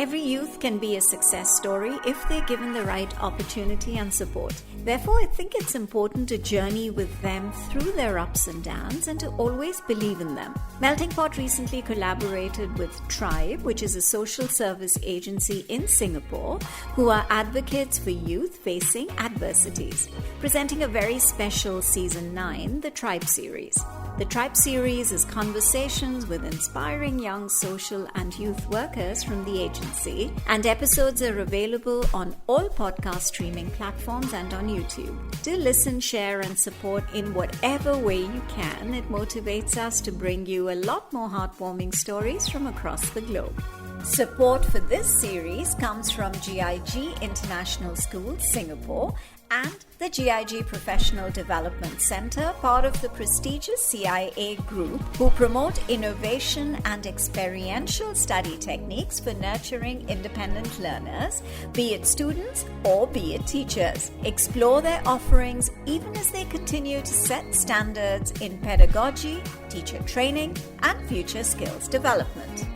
Every youth can be a success story if they're given the right opportunity and support. Therefore, I think it's important to journey with them through their ups and downs and to always believe in them. Melting Pot recently collaborated with Trybe, which is a social service agency in Singapore, who are advocates for youth facing adversities, presenting a very special Season 9, the Trybe Series. The Trybe Series is conversations with inspiring young social and youth workers from the agency, and episodes are available on all podcast streaming platforms and on YouTube. Do listen, share, and support in whatever way you can. It motivates us to bring you a lot more heartwarming stories from across the globe. Support for this series comes from GIG International School, Singapore, and the GIG Professional Development Center, part of the prestigious CIA group, who promote innovation and experiential study techniques for nurturing independent learners, be it students or be it teachers. Explore their offerings even as they continue to set standards in pedagogy, teacher training, and future skills development.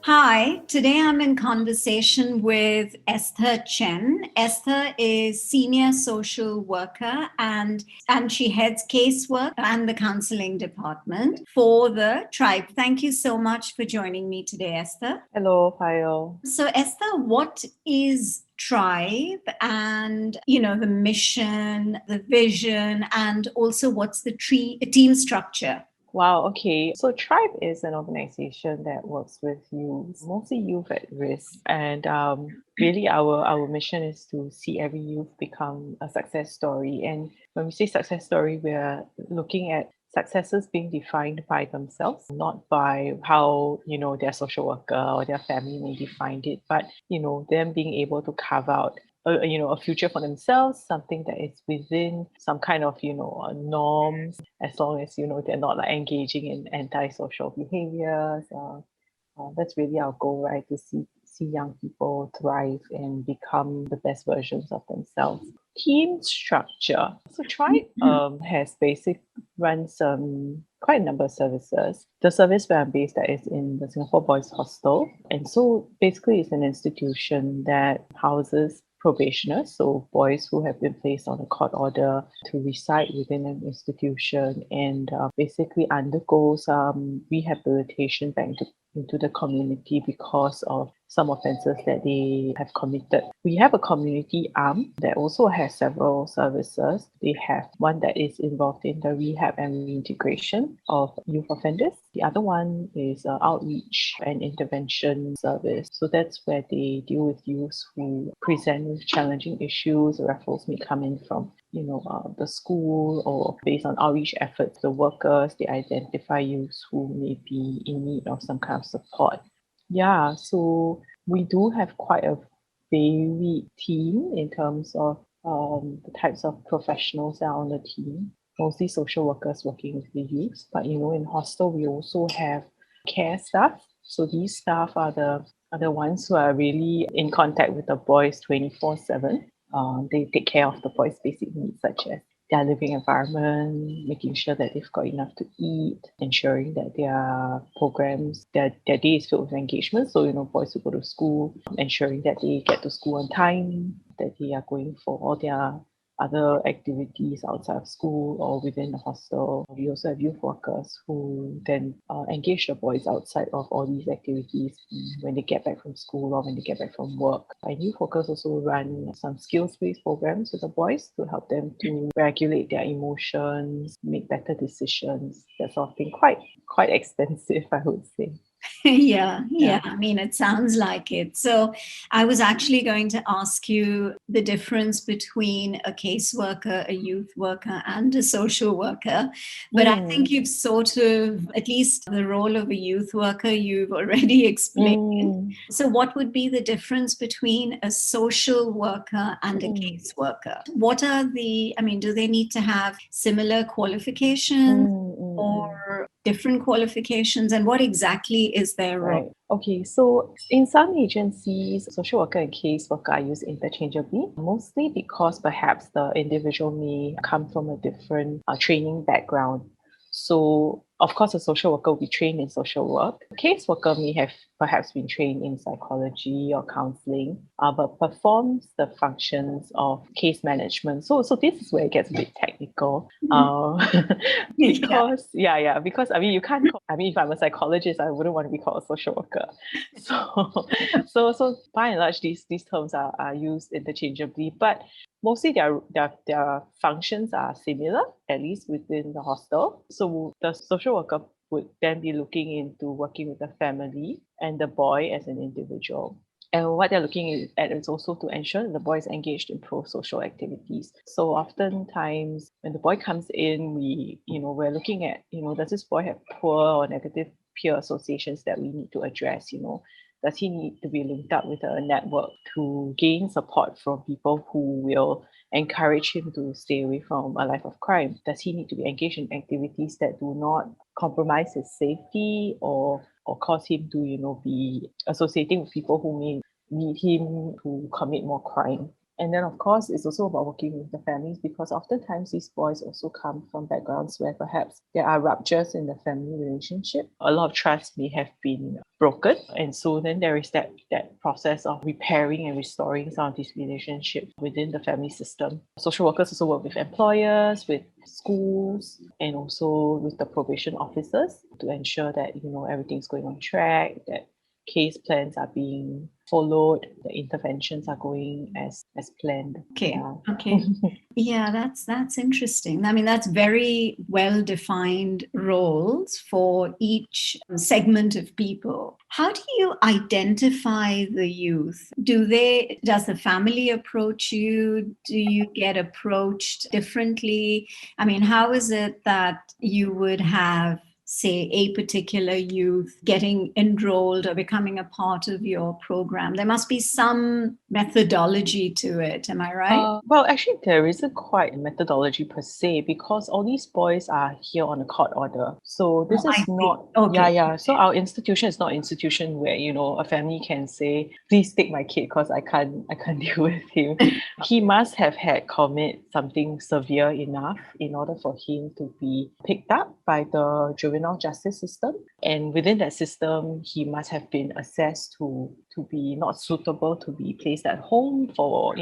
Hi, today I'm in conversation with Esther Chen. Esther is senior social worker and she heads casework and the counseling department for the Trybe. Thank you so much for joining me today, Esther. Hello, Payal. So Esther, what is Trybe and, the mission, the vision, and also what's the team structure? Wow, okay. So Trybe is an organization that works with youth, mostly youth at risk. And really our mission is to see every youth become a success story. And when we say success story, we're looking at successes being defined by themselves, not by how, their social worker or their family may define it, but, them being able to carve out a future for themselves, something that is within some kind of, norms, as long as, they're not like engaging in antisocial behaviors. That's really our goal, right? To see young people thrive and become the best versions of themselves. Team structure. So Trybe runs quite a number of services. The service where I'm based at is in the Singapore Boys Hostel. And so basically it's an institution that houses probationers, so boys who have been placed on a court order to reside within an institution and basically undergo some rehabilitation back into the community because of some offences that they have committed. We have a community arm that also has several services. They have one that is involved in the rehab and reintegration of youth offenders. The other one is outreach and intervention service. So that's where they deal with youths who present with challenging issues. Referrals may come in from the school, or based on outreach efforts, the workers, they identify youths who may be in need of some kind of support. Yeah, so we do have quite a varied team in terms of the types of professionals that are on the team, mostly social workers working with the youth. But in hostel we also have care staff. So these staff are the ones who are really in contact with the boys 24/7. They take care of the boys' basic needs such as their living environment, making sure that they've got enough to eat, ensuring that their programs, their day is filled with engagement. So, boys who go to school, ensuring that they get to school on time, that they are going for all their other activities outside of school or within the hostel. We also have youth workers who then engage the boys outside of all these activities when they get back from school or when they get back from work. And youth workers also run some skills-based programs with the boys to help them to regulate their emotions, make better decisions, that sort of thing. Quite extensive, I would say. Yeah. I mean, it sounds like it. So I was actually going to ask you the difference between a caseworker, a youth worker, and a social worker. But I think you've sort of, at least the role of a youth worker, you've already explained. So what would be the difference between a social worker and a caseworker? What are do they need to have similar qualifications or different qualifications, and what exactly is their role? Right. Okay, so in some agencies, social worker and caseworker are used interchangeably, mostly because perhaps the individual may come from a different training background. So Of course, a social worker will be trained in social work. A caseworker may have perhaps been trained in psychology or counseling, but performs the functions of case management. So this is where it gets a bit technical. Yeah. Because I mean, you can't call, I mean, if I'm a psychologist, I wouldn't want to be called a social worker. So by and large, these terms are used interchangeably, but mostly their functions are similar, at least within the hostel. So the social worker would then be looking into working with the family and the boy as an individual. And what they're looking at is also to ensure that the boy is engaged in pro-social activities. So oftentimes when the boy comes in, we're looking at, does this boy have poor or negative peer associations that we need to address, does he need to be linked up with a network to gain support from people who will encourage him to stay away from a life of crime? Does he need to be engaged in activities that do not compromise his safety or cause him to, be associating with people who may lead him to commit more crime? And then, of course, it's also about working with the families, because oftentimes these boys also come from backgrounds where perhaps there are ruptures in the family relationship. A lot of trust may have been broken. And so then there is that process of repairing and restoring some of these relationships within the family system. Social workers also work with employers, with schools, and also with the probation officers to ensure that, everything's going on track, that case plans are being followed, the interventions are going as planned. Okay. Yeah, that's interesting. I mean, that's very well defined roles for each segment of people. How do you identify the youth? Does the family approach you? Do you get approached differently? I mean, how is it that you would have, say, a particular youth getting enrolled or becoming a part of your program? There must be some methodology to it. Am I right? Well, actually, there isn't quite a methodology per se, because all these boys are here on a court order. So this I is see. not, Okay. So our institution is not an institution where, a family can say, please take my kid because I can't deal with him. He must have had commit something severe enough in order for him to be picked up by the juvenile justice system. And within that system, he must have been assessed to be not suitable to be placed at home for,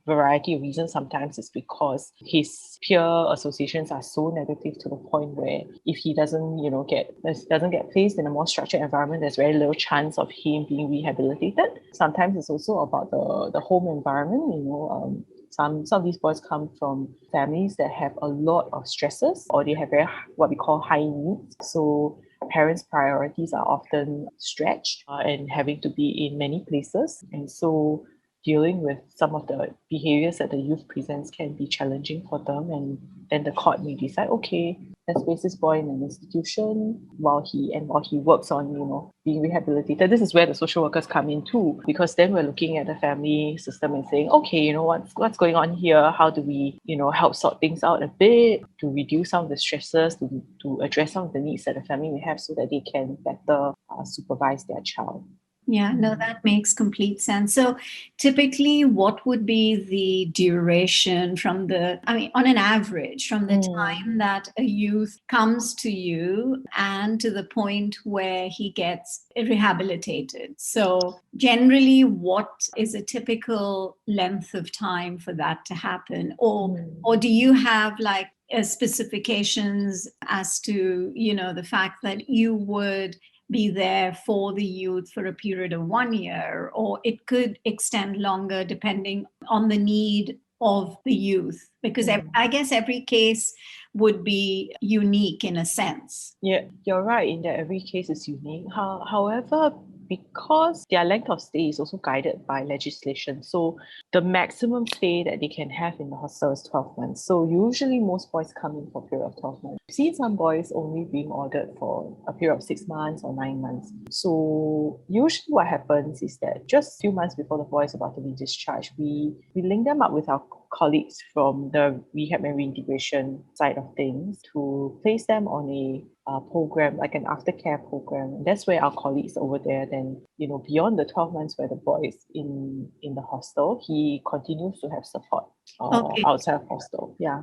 variety of reasons. Sometimes it's because his peer associations are so negative to the point where if he doesn't get placed in a more structured environment, there's very little chance of him being rehabilitated. Sometimes it's also about the home environment. Some of these boys come from families that have a lot of stresses, or they have what we call high needs. So parents' priorities are often stretched and having to be in many places. And so dealing with some of the behaviors that the youth presents can be challenging for them. And then the court may decide, okay, let's place this boy in an institution while he works on, being rehabilitated. This is where the social workers come in too, because then we're looking at the family system and saying, okay, what's going on here? How do we, help sort things out a bit to reduce some of the stresses, to address some of the needs that the family may have so that they can better supervise their child. Yeah, no, that makes complete sense. So typically, what would be the duration on an average, from the time that a youth comes to you and to the point where he gets rehabilitated? So generally, what is a typical length of time for that to happen? Or do you have like specifications as to, the fact that you would be there for the youth for a period of 1 year, or it could extend longer depending on the need of the youth? Because I guess every case would be unique in a sense. Yeah, you're right in that every case is unique. However, because their length of stay is also guided by legislation, so the maximum stay that they can have in the hostel is 12 months. So usually most boys come in for a period of 12 months. I've seen some boys only being ordered for a period of 6 months or 9 months. So usually what happens is that just a few months before the boy is about to be discharged, we link them up with our colleagues from the rehab and reintegration side of things to place them on a program, like an aftercare program. And that's where our colleagues over there then, beyond the 12 months where the boy is in the hostel, he continues to have support Okay. outside of hostel. Yeah.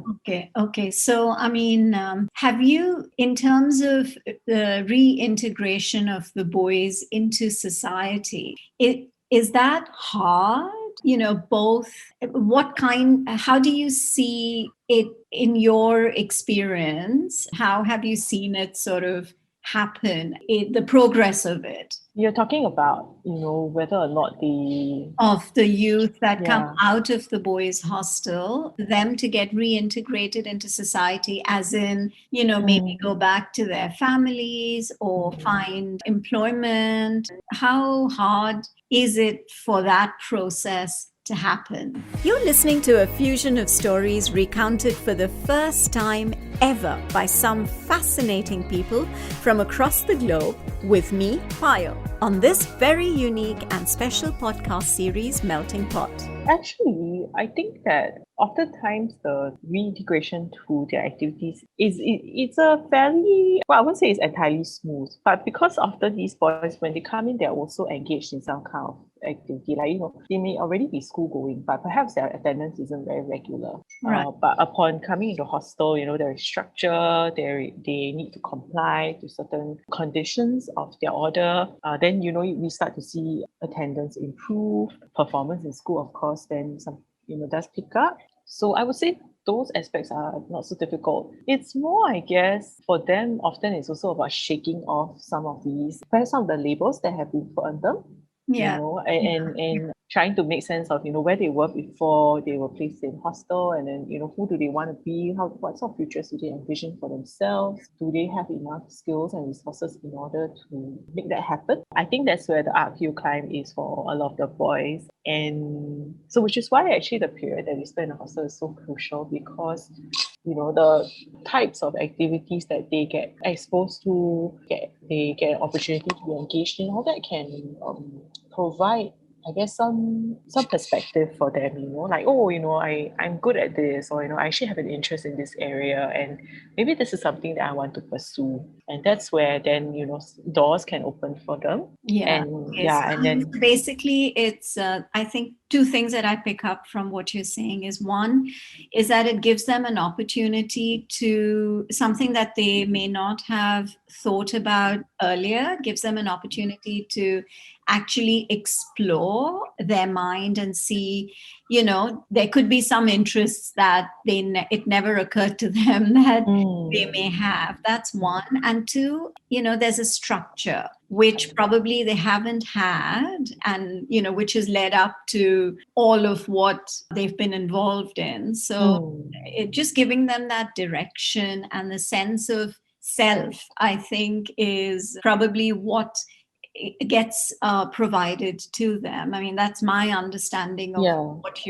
Okay. So, I mean, have you, in terms of the reintegration of the boys into society, is that hard? Both, how do you see it in your experience? How have you seen it sort of happen, the progress of it? You're talking about, whether or not Of the youth that come yeah. out of the boys' hostel, them to get reintegrated into society, as in, maybe go back to their families or find employment. How hard is it for that process to happen? You're listening to a fusion of stories recounted for the first time ever by some fascinating people from across the globe with me, Payal, on this very unique and special podcast series, Melting Pot. Actually, I think that oftentimes the reintegration to their activities it's a fairly, well, I won't say it's entirely smooth, but because often these boys, when they come in, they're also engaged in some kind of activity. Like, they may already be school going, but perhaps their attendance isn't very regular. Right. But upon coming into hostel, there is structure, they need to comply to certain conditions of their order. Then, we start to see attendance improve, performance in school, of course, then some, does pick up. So I would say those aspects are not so difficult. It's more, I guess, for them, often it's also about shaking off some of the labels that have been put on them. Yeah. And trying to make sense of, where they were before they were placed in hostel, and then, who do they want to be? What sort of futures do they envision for themselves? Do they have enough skills and resources in order to make that happen? I think that's where the uphill climb is for a lot of the boys. And so, which is why actually the period that we spend in hostel is so crucial, because the types of activities that they get exposed to, they get an opportunity to be engaged in, all that can provide, I guess, some perspective for them, like, oh, I'm good at this, or, I actually have an interest in this area, and maybe this is something that I want to pursue. And that's where then, doors can open for them. Yeah. And Yes. and then Basically, it's, I think, two things that I pick up from what you're saying is, one is that it gives them an opportunity to something that they may not have thought about earlier, gives them an opportunity to actually explore their mind and see, there could be some interests that it never occurred to them that they may have. That's one. And two, there's a structure which probably they haven't had, and which has led up to all of what they've been involved in. So it just giving them that direction and the sense of self, I think, is probably what gets provided to them. I mean, that's my understanding of what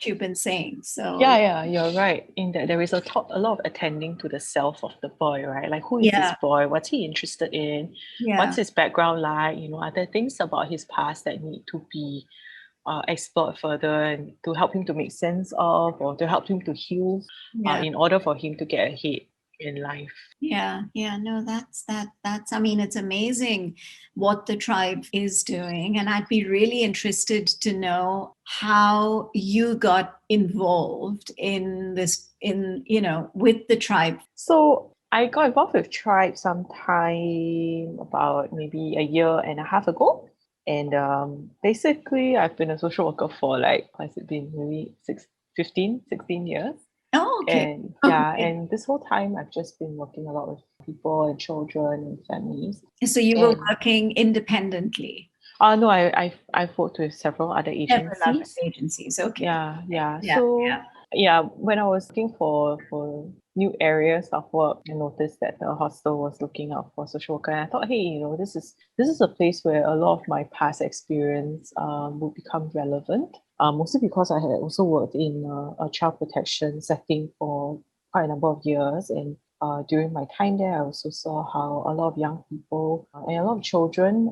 you've been saying. So yeah, you're right in that there is a lot of attending to the self of the boy, right? Like, who is this boy? What's he interested in? What's his background like? Are there things about his past that need to be explored further, and to help him to make sense of, or to help him to heal, in order for him to get ahead in life. No, that's I mean, it's amazing what the tribe is doing, and I'd be really interested to know how you got involved in this, with the tribe. So I got involved with Trybe sometime about maybe a year and a half ago. And basically, I've been a social worker for, like, has it been maybe 16 years? Oh, okay. And and this whole time I've just been working a lot with people and children and families. So you were working independently? No, I've worked with several other agencies. Okay. So when I was looking for new areas of work, I noticed that the hostel was looking out for social worker, and I thought, hey, this is a place where a lot of my past experience would become relevant. Mostly because I had also worked in a child protection setting for quite a number of years, and during my time there, I also saw how a lot of young people and a lot of children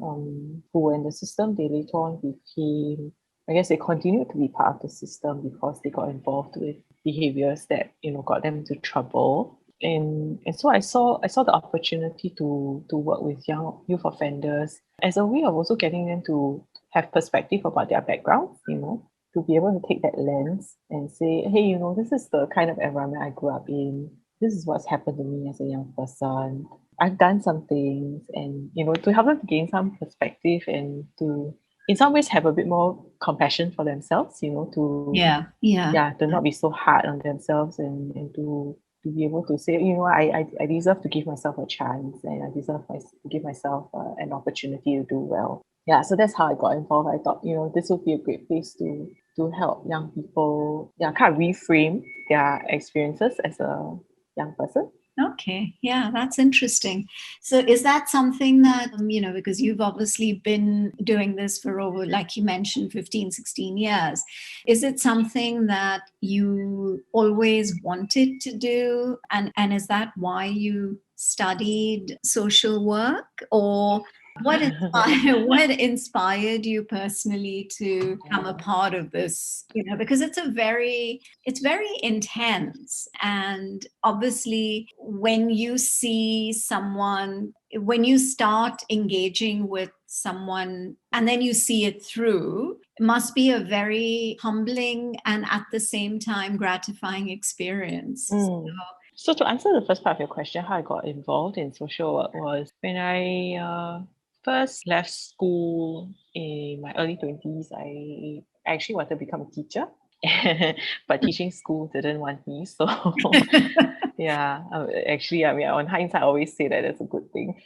who were in the system, they later on became I guess they continued to be part of the system because they got involved with behaviors that, got them into trouble. And so I saw the opportunity to work with young youth offenders as a way of also getting them to have perspective about their backgrounds, to be able to take that lens and say, hey, this is the kind of environment I grew up in. This is what's happened to me as a young person. I've done some things, and to help them to gain some perspective and to in some ways have a bit more compassion for themselves, to not be so hard on themselves, and to be able to say, I deserve to give myself a chance, and I deserve to give myself an opportunity to do well. Yeah, so that's how I got involved. I thought, this would be a great place to help young people, kind of reframe their experiences as a young person. Okay. Yeah, that's interesting. So is that something that, because you've obviously been doing this for over, like you mentioned, 15, 16 years, is it something that you always wanted to do? And is that why you studied social work? Or what inspired you personally to become a part of this? Because it's very intense. And obviously, when you start engaging with someone and then you see it through, it must be a very humbling and at the same time gratifying experience. So to answer the first part of your question, how I got involved in social work was when I first left school in my early 20s. I actually wanted to become a teacher, but teaching school didn't want me. So yeah, actually, I mean, on hindsight, I always say that it's a good thing.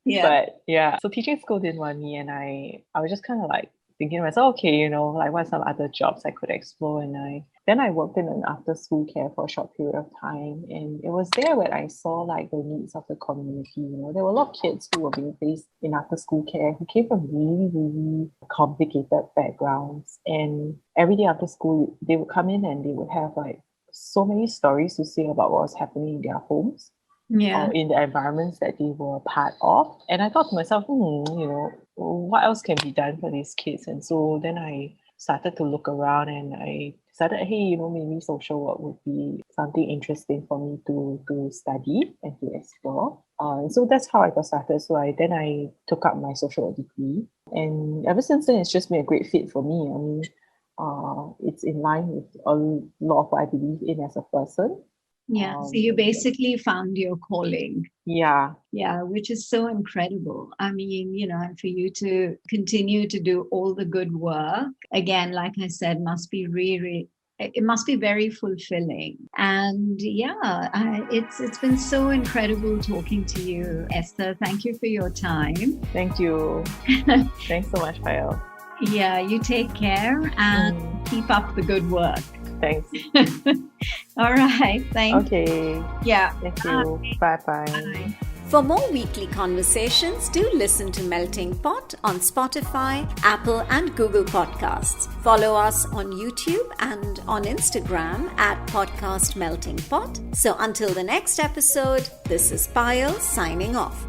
Yeah. But yeah, so teaching school didn't want me, and I was just kind of like thinking to myself, okay, like what are some other jobs I could explore? And then I worked in an after school care for a short period of time, and it was there where I saw like the needs of the community. There were a lot of kids who were being placed in after school care who came from really, really complicated backgrounds, and every day after school they would come in and they would have like so many stories to say about what was happening in their homes. Yeah. Or in the environments that they were part of. And I thought to myself, what else can be done for these kids? And so then I started to look around, and I decided, hey, maybe social work would be something interesting for me to study and to explore. And so that's how I got started. So I took up my social work degree. And ever since then, it's just been a great fit for me. I mean, it's in line with a lot of what I believe in as a person. Yeah. So you basically found your calling. Yeah. Yeah, which is so incredible. I mean, and for you to continue to do all the good work, again, like I said, must be really, it must be very fulfilling. And yeah, it's been so incredible talking to you, Esther. Thank you for your time. Thank you. Thanks so much, Payal. Yeah, you take care and keep up the good work. Thanks. All right. Thanks. Okay. Yeah. Thank you. Bye-bye. For more weekly conversations, do listen to Melting Pot on Spotify, Apple, and Google Podcasts. Follow us on YouTube and on Instagram at Podcast Melting Pot. So until the next episode, this is Payal signing off.